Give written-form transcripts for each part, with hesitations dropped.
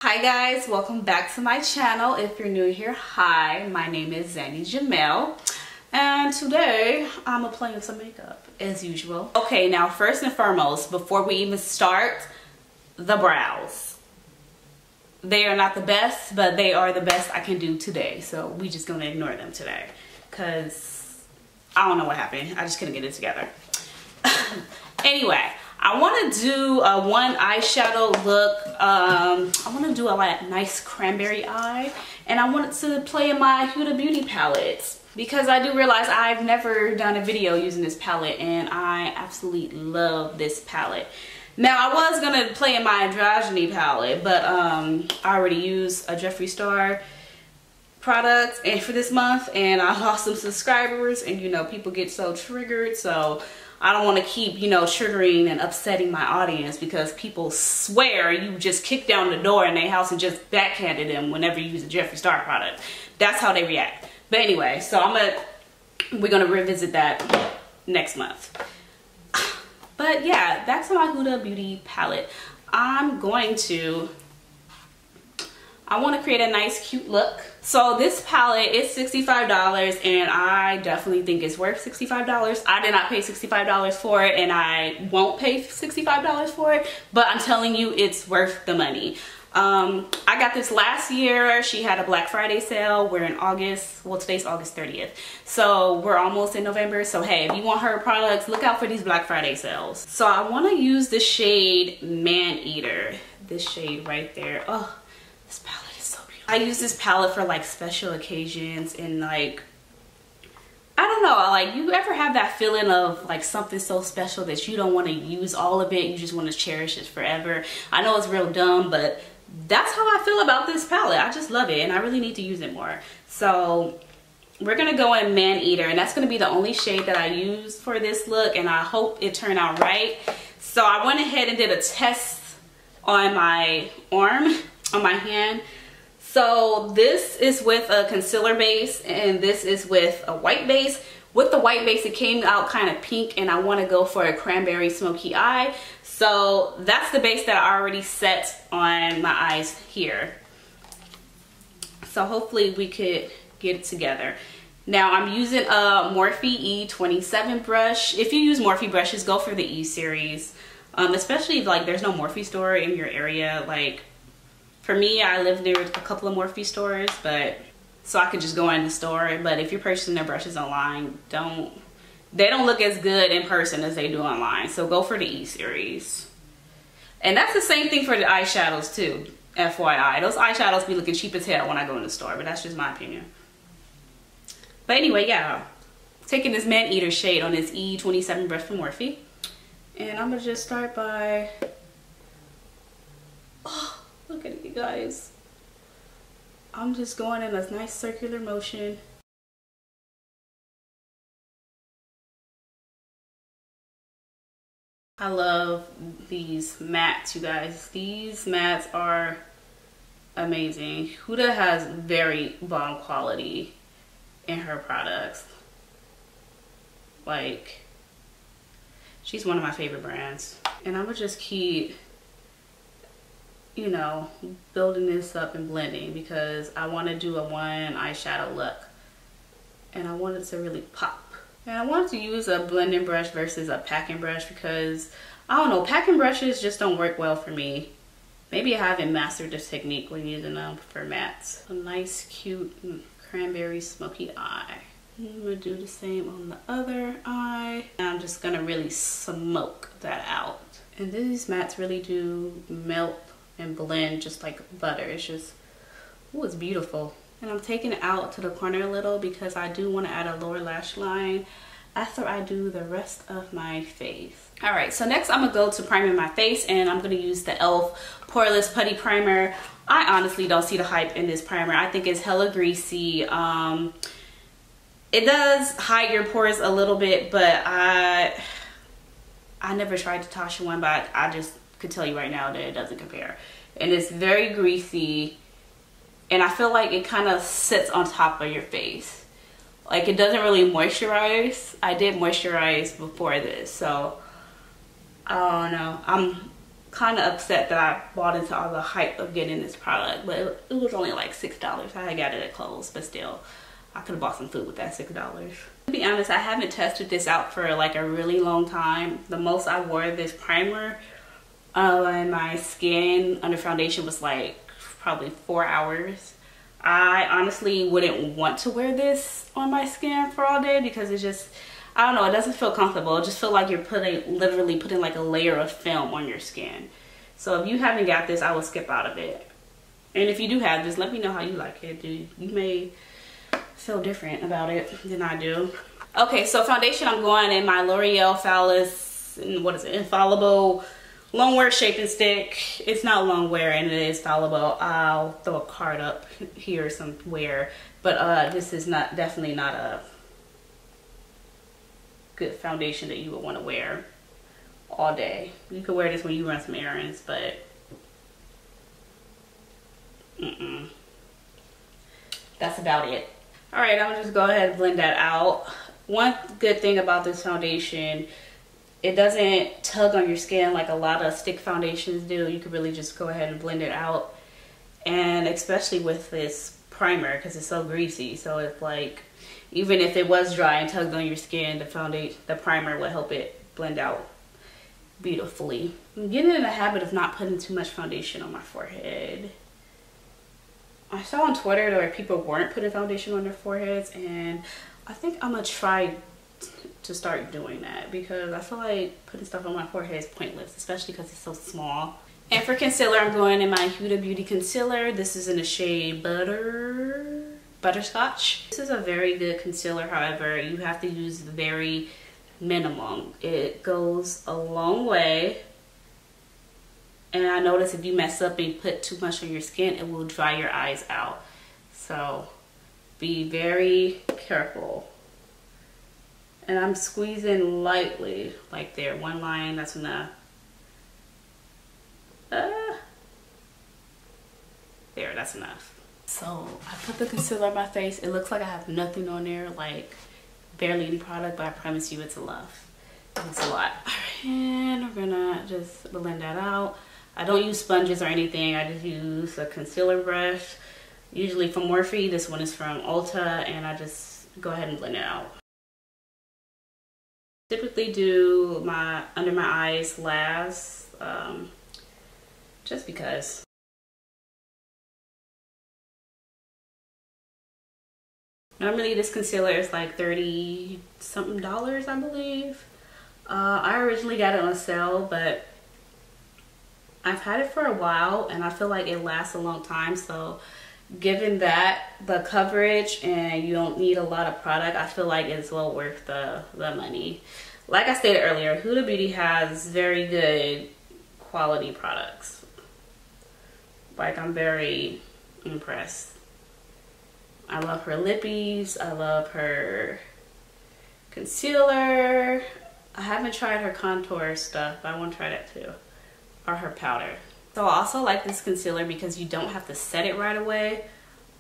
Hi guys, welcome back to my channel. If you're new here, hi, my name is Xandii Jamell, and today I'm applying some makeup as usual. Okay, now first and foremost, before we even start, the brows. They are not the best, but they are the best I can do today, so we just gonna ignore them today because I don't know what happened. I just couldn't get it together. Anyway, I want to do one eyeshadow look. I want to do a nice cranberry eye, and I wanted to play in my Huda beauty palette because I do realize I've never done a video using this palette, and I absolutely love this palette. Now, I was going to play in my androgyny palette, but I already used a Jeffree Star product and for this month, and I lost some subscribers, and you know, people get so triggered, so I don't want to keep, you know, triggering and upsetting my audience because people swear you just kick down the door in their house and just backhanded them whenever you use a Jeffree Star product. That's how they react. But anyway, so we're gonna revisit that next month. But yeah, back to my Huda beauty palette. I want to create a nice cute look. So this palette is $65, and I definitely think it's worth $65. I did not pay $65 for it, and I won't pay $65 for it, but I'm telling you it's worth the money. I got this last year. She had a Black Friday sale. We're in August. Well, today's August 30th. So we're almost in November. So hey, if you want her products, look out for these Black Friday sales. So I want to use the shade Man Eater. This shade right there. Oh, this palette is so beautiful. I use this palette for like special occasions and like, I don't know, like you ever have that feeling of like something so special that you don't want to use all of it, you just want to cherish it forever. I know it's real dumb, but that's how I feel about this palette. I just love it, and I really need to use it more. So we're gonna go in Man Eater, and that's gonna be the only shade that I use for this look, and I hope it turned out right. So I went ahead and did a test on my arm, on my hand. So this is with a concealer base, and this is with a white base. With the white base, it came out kind of pink, and I want to go for a cranberry smoky eye. So that's the base that I already set on my eyes here. So hopefully we could get it together. Now I'm using a Morphe E27 brush. If you use Morphe brushes, go for the E series. Especially if like there's no Morphe store in your area. Like for me, I live near a couple of Morphe stores, but so I could just go in the store. But if you're purchasing their brushes online, they don't look as good in person as they do online. So go for the E series. And that's the same thing for the eyeshadows too, FYI. Those eyeshadows be looking cheap as hell when I go in the store, but that's just my opinion. But anyway, yeah, taking this Man Eater shade on this E27 brush from Morphe. And I'm gonna just start by, oh, look at it, you guys. I'm just going in a nice circular motion. I love these mattes, you guys. These mattes are amazing. Huda has very bomb quality in her products. Like, she's one of my favorite brands. And I'm gonna just keep, you know, building this up and blending because I want to do a one eyeshadow look. And I want it to really pop. And I wanted to use a blending brush versus a packing brush because, I don't know, packing brushes just don't work well for me. Maybe I haven't mastered this technique when using them for mattes. A nice, cute cranberry smoky eye. I'm going to do the same on the other eye. And I'm just going to really smoke that out. And these mattes really do melt and blend just like butter. It's just, ooh, it's beautiful. And I'm taking it out to the corner a little because I do want to add a lower lash line after I do the rest of my face. Alright, so next I'm going to go to priming my face, and I'm going to use the e.l.f. Poreless Putty Primer. I honestly don't see the hype in this primer. I think it's hella greasy. It does hide your pores a little bit, but I never tried the Tasha one, but I just could tell you right now that it doesn't compare. And it's very greasy. And I feel like it kind of sits on top of your face. Like it doesn't really moisturize. I did moisturize before this, so I don't know. I'm kind of upset that I bought into all the hype of getting this product, but it was only like $6. I got it at Kohl's, but still, I could have bought some food with that $6. To be honest, I haven't tested this out for like a really long time. The most I wore this primer on my skin under foundation was like probably 4 hours. I honestly wouldn't want to wear this on my skin for all day because it's just, I don't know, it doesn't feel comfortable. It just feels like you're literally putting like a layer of film on your skin. So if you haven't got this, I will skip out of it. And if you do have this, let me know how you like it. You may feel different about it than I do. Okay, so foundation, I'm going in my L'Oreal Flawless, what is it, Infallible Longwear Shaping Stick. It's not longwear and it is fallible. I'll throw a card up here somewhere. But this is definitely not a good foundation that you would want to wear all day. You could wear this when you run some errands, but that's about it. All right, I'm gonna just go ahead and blend that out. One good thing about this foundation, it doesn't tug on your skin like a lot of stick foundations do. You could really just go ahead and blend it out, and especially with this primer because it's so greasy. So it's like, even if it was dry and tugged on your skin, the primer will help it blend out beautifully. I'm getting in the habit of not putting too much foundation on my forehead. I saw on Twitter that people weren't putting foundation on their foreheads, and I think I'm gonna try to start doing that because I feel like putting stuff on my forehead is pointless, especially because it's so small. And for concealer, I'm going in my Huda Beauty concealer. This is in the shade Butterscotch. This is a very good concealer. However, you have to use very minimum. It goes a long way. And I notice if you mess up and put too much on your skin, it will dry your eyes out. So be very careful. And I'm squeezing lightly, like there, one line, that's enough. There, that's enough. So I put the concealer on my face. It looks like I have nothing on there, like barely any product, but I promise you it's enough. It's a lot. And we're gonna just blend that out. I don't use sponges or anything. I just use a concealer brush, usually from Morphe. This one is from Ulta, and I just go ahead and blend it out. Typically do my under my eyes last, just because. Normally this concealer is like $30 something, I believe. I originally got it on sale, but I've had it for a while and I feel like it lasts a long time. So given that the coverage and you don't need a lot of product, I feel like it's well worth the money. Like I stated earlier, Huda Beauty has very good quality products. Like, I'm very impressed. I love her lippies. I love her concealer. I haven't tried her contour stuff, but I want to try that too. Or her powder. So I also like this concealer because you don't have to set it right away.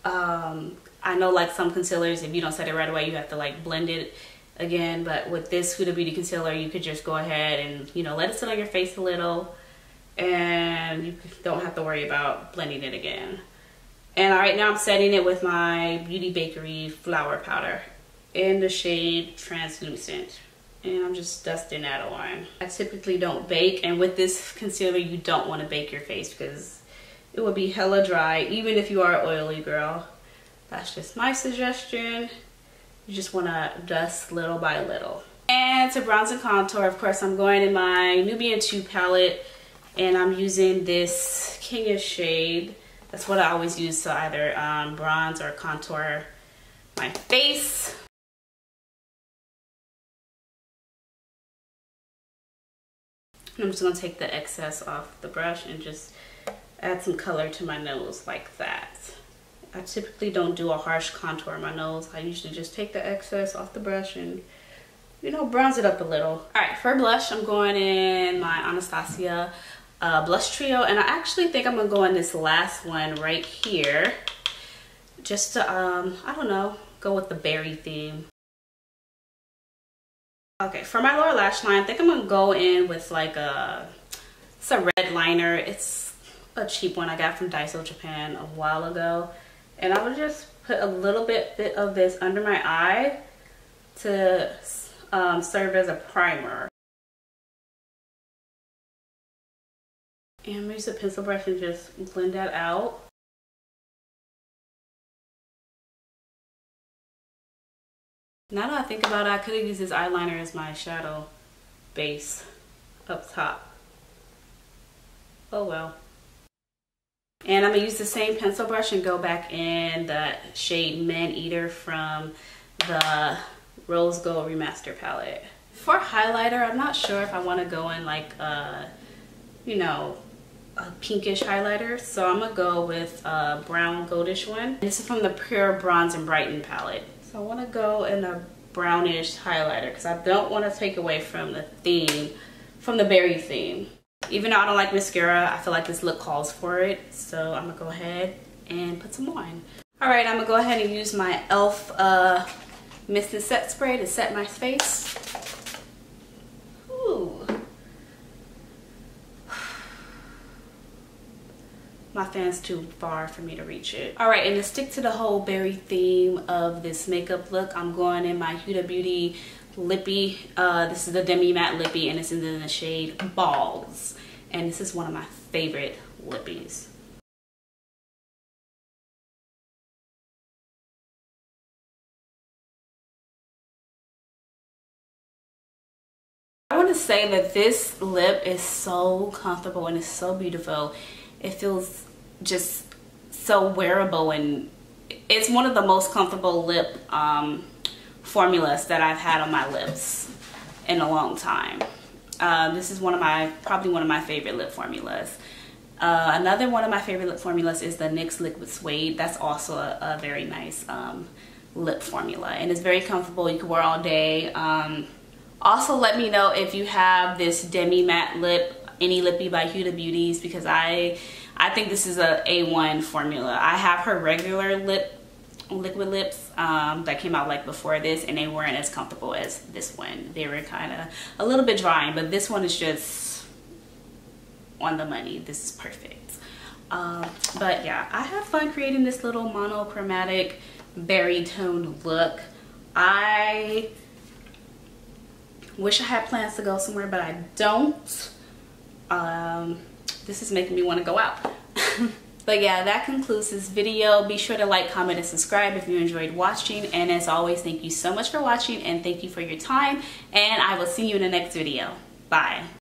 I know like some concealers, if you don't set it right away, you have to like blend it again. But with this Huda Beauty concealer, you could just go ahead and, you know, let it sit on your face a little. And you don't have to worry about blending it again. And right now I'm setting it with my Beauty Bakery Flour Powder in the shade Translucent. And I'm just dusting that on. I typically don't bake, and with this concealer you don't want to bake your face because it will be hella dry, even if you are an oily girl. That's just my suggestion. You just want to dust little by little. And to bronze and contour, of course, I'm going in my Nubian 2 palette, and I'm using this Kingish shade. That's what I always use to either bronze or contour my face. I'm just going to take the excess off the brush and just add some color to my nose like that. I typically don't do a harsh contour on my nose. I usually just take the excess off the brush and, you know, bronze it up a little. Alright, for blush, I'm going in my Anastasia blush trio, and I actually think I'm going to go in this last one right here just to, I don't know, go with the berry theme. Okay, for my lower lash line, I think I'm going to go in with like a It's a red liner. It's a cheap one I got from Daiso Japan a while ago. And I would just put a little bit of this under my eye to serve as a primer. And I'm gonna use a pencil brush and just blend that out. Now that I think about it, I could have used this eyeliner as my shadow base up top. Oh well. And I'm gonna use the same pencil brush and go back in the shade Man Eater from the Rose Gold Remaster palette. For highlighter, I'm not sure if I want to go in like you know, a pinkish highlighter, so I'm gonna go with a brown goldish one. This is from the Pure Bronze and Brighten palette. So I want to go in a brownish highlighter because I don't want to take away from the theme, from the berry theme. Even though I don't like mascara, I feel like this look calls for it, so I'm gonna go ahead and put some on. All right, I'm gonna go ahead and use my e.l.f. Mist and Set Spray to set my face. Ooh. My fan's too far for me to reach it. All right, and to stick to the whole berry theme of this makeup look, I'm going in my Huda Beauty Lippy. This is the Demi Matte Lippy, and it's in the shade Balls. And this is one of my favorite lippies. I want to say that this lip is so comfortable and it's so beautiful. It feels just so wearable, and it's one of the most comfortable lip formulas that I've had on my lips in a long time. This is probably one of my favorite lip formulas. Another one of my favorite lip formulas is the NYX Liquid Suede. That's also a very nice lip formula, and it's very comfortable. You can wear all day. Also, let me know if you have this Demi Matte Lip, any lippy by Huda Beauties, because I think this is a A1 formula. I have her regular liquid lips that came out like before this, and they weren't as comfortable as this one. They were kind of a little bit drying, but this one is just on the money. This is perfect. But yeah, I have fun creating this little monochromatic berry toned look. I wish I had plans to go somewhere, but I don't. This is making me want to go out. But yeah, that concludes this video. Be sure to like, comment, and subscribe if you enjoyed watching. And as always, thank you so much for watching, and thank you for your time. And I will see you in the next video. Bye.